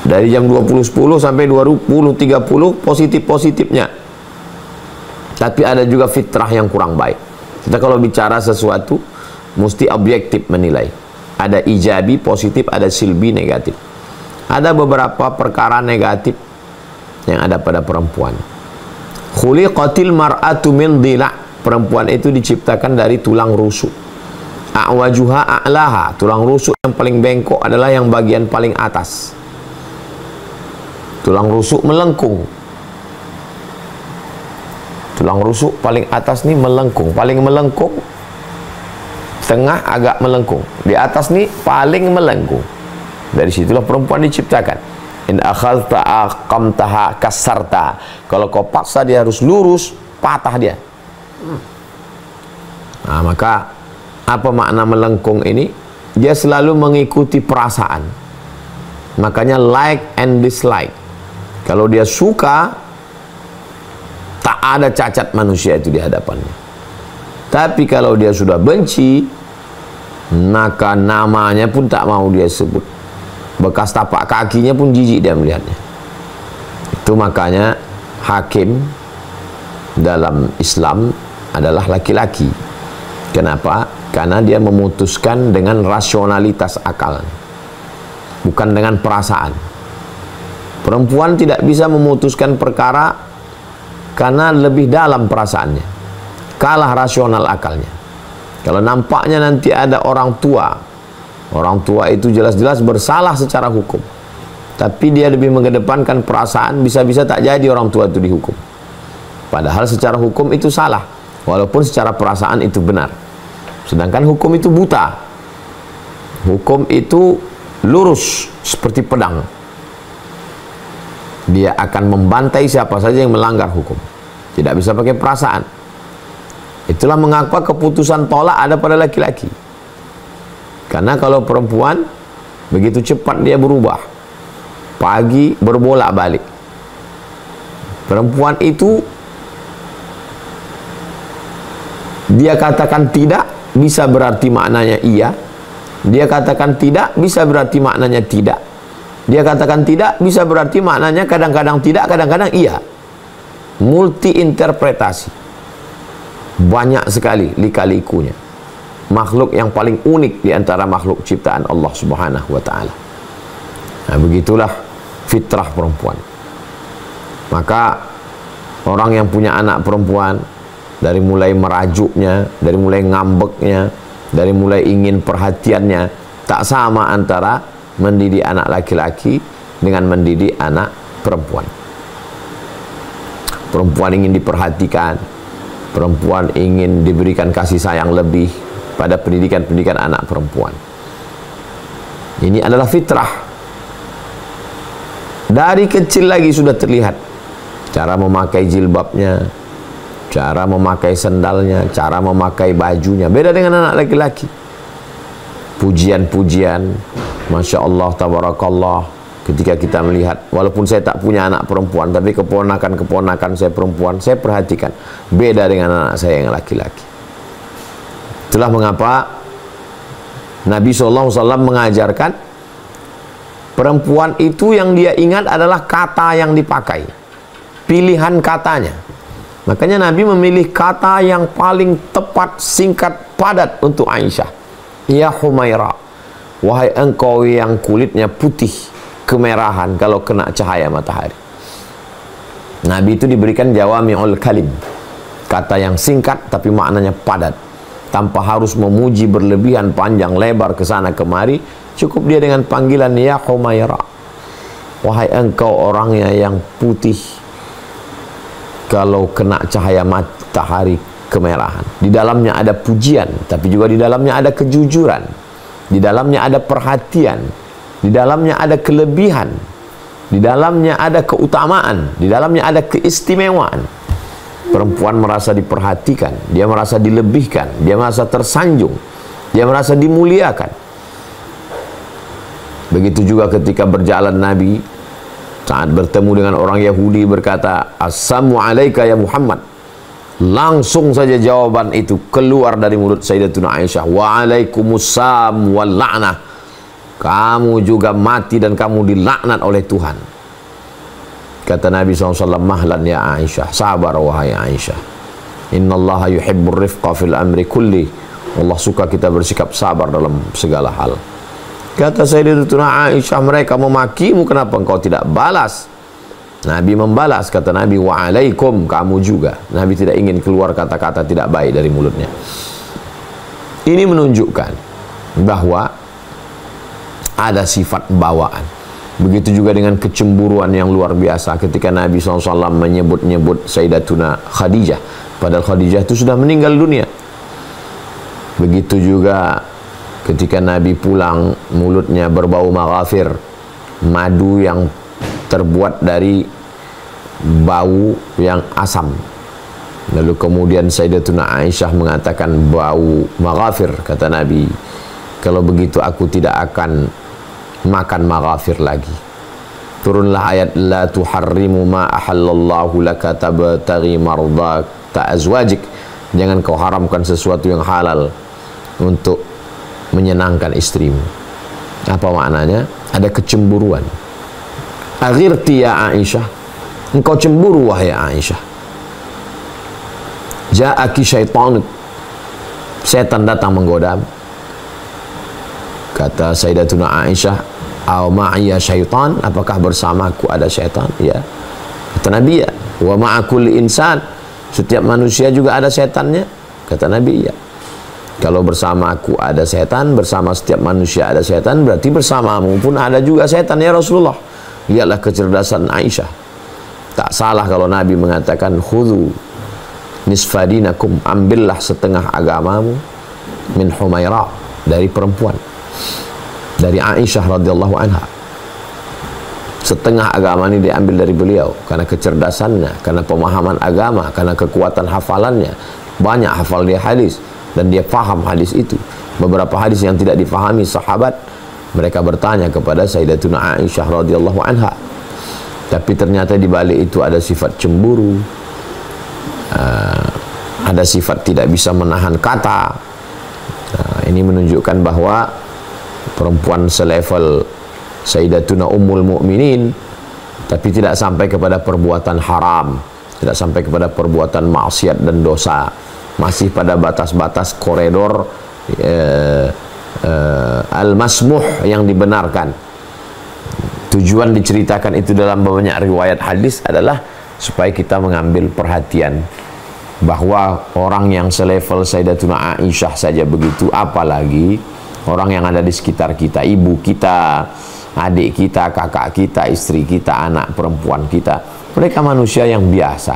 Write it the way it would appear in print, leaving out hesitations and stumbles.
Dari jam 20.10 sampai 20.30 positif-positifnya. Tapi ada juga fitrah yang kurang baik. Kita kalau bicara sesuatu mesti objektif menilai. Ada ijabi, positif, ada silbi, negatif. Ada beberapa perkara negatif yang ada pada perempuan. Khuliqatil mar'atu min dhila'. Perempuan itu diciptakan dari tulang rusuk. A'wajuha a'laha. Tulang rusuk yang paling bengkok adalah yang bagian paling atas. Tulang rusuk melengkung. Tulang rusuk paling atas nih melengkung. Paling melengkung, tengah agak melengkung. Di atas nih paling melengkung. Dari situlah perempuan diciptakan. In akhadta aqamtaha kasarta. Kalau kau paksa dia harus lurus, patah dia. Nah, maka apa makna melengkung ini? Dia selalu mengikuti perasaan. Makanya like and dislike. Kalau dia suka, tak ada cacat manusia itu di hadapannya. Tapi kalau dia sudah benci, maka namanya pun tak mau dia sebut. Bekas tapak kakinya pun jijik dia melihatnya. Itu makanya hakim dalam Islam adalah laki-laki. Kenapa? Karena dia memutuskan dengan rasionalitas akal, bukan dengan perasaan. Perempuan tidak bisa memutuskan perkara karena lebih dalam perasaannya, kalah rasional akalnya. Kalau nampaknya nanti ada orang tua itu jelas-jelas bersalah secara hukum, tapi dia lebih mengedepankan perasaan, bisa-bisa tak jadi orang tua itu dihukum. Padahal secara hukum itu salah, walaupun secara perasaan itu benar. Sedangkan hukum itu buta. Hukum itu lurus seperti pedang. Dia akan membantai siapa saja yang melanggar hukum. Tidak bisa pakai perasaan. Itulah mengapa keputusan tolak ada pada laki-laki. Karena kalau perempuan, begitu cepat dia berubah. Pagi berbolak-balik. Perempuan itu, dia katakan tidak, bisa berarti maknanya iya. Dia katakan tidak, bisa berarti maknanya tidak. Dia katakan tidak, bisa berarti maknanya kadang-kadang tidak, kadang-kadang iya. Multi interpretasi. Banyak sekali lika-likunya. Makhluk yang paling unik di antara makhluk ciptaan Allah Subhanahu wa ta'ala. Nah, begitulah fitrah perempuan. Maka orang yang punya anak perempuan, dari mulai merajuknya, dari mulai ngambeknya, dari mulai ingin perhatiannya, tak sama antara mendidik anak laki-laki dengan mendidik anak perempuan. Perempuan ingin diperhatikan, perempuan ingin diberikan kasih sayang lebih pada pendidikan anak perempuan. Ini adalah fitrah. Dari kecil lagi sudah terlihat cara memakai jilbabnya, cara memakai sendalnya, cara memakai bajunya. Beda dengan anak laki-laki. Pujian-pujian, Masya Allah, Tabarakallah, ketika kita melihat, walaupun saya tak punya anak perempuan, tapi keponakan-keponakan saya perempuan, saya perhatikan, beda dengan anak saya yang laki-laki. Itulah mengapa Nabi SAW mengajarkan, perempuan itu yang dia ingat adalah kata yang dipakai, pilihan katanya. Makanya Nabi memilih kata yang paling tepat, singkat, padat untuk Aisyah. Ya Humaira, wahai engkau yang kulitnya putih kemerahan kalau kena cahaya matahari. Nabi itu diberikan jawami'ul kalim, kata yang singkat tapi maknanya padat, tanpa harus memuji berlebihan panjang lebar ke sana kemari. Cukup dia dengan panggilan ya Humaira, wahai engkau orangnya yang putih kalau kena cahaya matahari kemerahan. Di dalamnya ada pujian, tapi juga di dalamnya ada kejujuran, di dalamnya ada perhatian, di dalamnya ada kelebihan, di dalamnya ada keutamaan, di dalamnya ada keistimewaan. Perempuan merasa diperhatikan, dia merasa dilebihkan, dia merasa tersanjung, dia merasa dimuliakan. Begitu juga ketika berjalan Nabi saat bertemu dengan orang Yahudi berkata, "Assalamu alayka ya Muhammad." Langsung saja jawaban itu keluar dari mulut Sayyidatuna Aisyah, "Waalaikumsalam wal la'nah." kamu juga mati dan kamu dilaknat oleh Tuhan. Kata Nabi SAW, mahlan ya Aisyah, sabar wahai Aisyah, innallaha yuhibbur rifqa fil amri kulli, Allah suka kita bersikap sabar dalam segala hal. Kata Sayyidatuna Aisyah, mereka memakimu, kenapa engkau tidak balas? Nabi membalas, kata Nabi, wa'alaikum, kamu juga. Nabi tidak ingin keluar kata-kata tidak baik dari mulutnya. Ini menunjukkan bahwa ada sifat bawaan. Begitu juga dengan kecemburuan yang luar biasa ketika Nabi SAW menyebut-nyebut Sayyidatuna Khadijah, padahal Khadijah itu sudah meninggal dunia. Begitu juga ketika Nabi pulang, mulutnya berbau maghafir, madu yang terbuat dari bau yang asam. Lalu kemudian Sayyidatuna Aisyah mengatakan, bau maghafir, kata Nabi, kalau begitu aku tidak akan makan maghafir lagi. Turunlah ayat, la tuharrimu ma ahallallahu laka tabtaghi mardata azwajik, jangan kau haramkan sesuatu yang halal untuk menyenangkan istrimu. Apa maknanya? Ada kecemburuan. Aghirti ya Aisyah, engkau cemburu wahai Aisyah. Ja'aki syaitan, setan datang menggoda. Kata Sayyidatuna Aisyah, aw ma'iyya syaitan, apakah bersamaku ada syaitan? Ya. Kata Nabi, ya. Wa ma'akul insan, setiap manusia juga ada setannya. Kata Nabi, ya. Kalau bersama aku ada setan, bersama setiap manusia ada setan, berarti bersamamu pun ada juga setan ya Rasulullah. Lihatlah kecerdasan Aisyah. Tak salah kalau Nabi mengatakan, khudhu nisfadinakum, ambillah setengah agamamu min Humairah, dari perempuan, dari Aisyah radhiyallahu anha. Setengah agama ini diambil dari beliau karena kecerdasannya, karena pemahaman agama, karena kekuatan hafalannya. Banyak hafal dia hadis dan dia faham hadis itu. Beberapa hadis yang tidak difahami sahabat, mereka bertanya kepada Sayyidatuna Aisyah radhiyallahu anha. Tapi ternyata di balik itu ada sifat cemburu, ada sifat tidak bisa menahan kata. Ini menunjukkan bahwa perempuan selevel Sayyidatuna Ummul Mukminin, tapi tidak sampai kepada perbuatan haram, tidak sampai kepada perbuatan maksiat dan dosa, masih pada batas-batas koridor al-masmuh yang dibenarkan. Tujuan diceritakan itu dalam banyak riwayat hadis adalah supaya kita mengambil perhatian bahwa orang yang selevel Sayyidatuna Aisyah saja begitu, apalagi orang yang ada di sekitar kita, ibu kita, adik kita, kakak kita, istri kita, anak perempuan kita. Mereka manusia yang biasa.